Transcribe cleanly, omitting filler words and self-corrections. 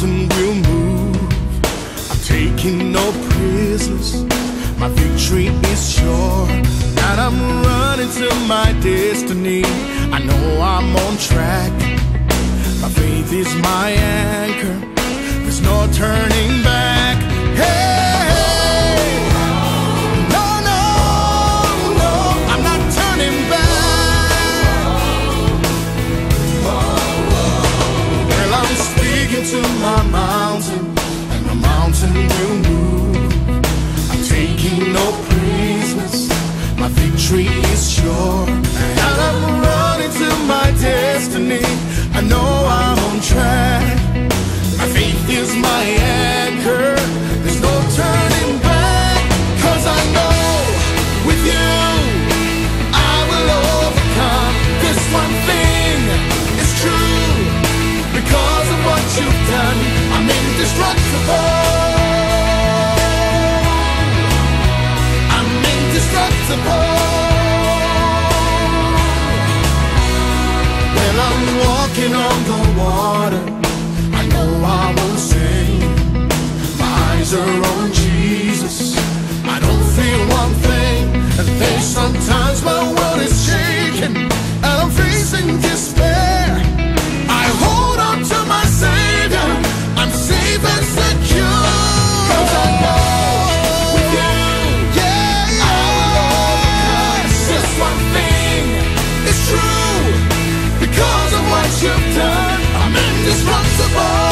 mountain will move. I'm taking no prisoners. My victory is sure, and I'm running to my destiny. I know I'm on track. My faith is my anchor. There's no turning back. Hey, no, no, no, I'm not turning back. Well, I'm speaking to my mountain, and the mountain will move. I'm taking no prisoners. My victory is sure, and I'm running to my destiny. I know I'm on track. My faith is my anchor. There's no turning back. 'Cause I know with you I will overcome. This one thing is true. Because of what you've done, I'm indestructible. I'm indestructible. Well, I'm walking on the water. I know I will sing. My eyes are on Jesus. I don't feel one thing. And there's sometimes my world is shaking, and I'm facing despair. I hold on to my Savior. I'm safe and secure. 'Cause I know with you, yeah, I will overcome. Just one thing is true. Because of what you've done, I'm indestructible.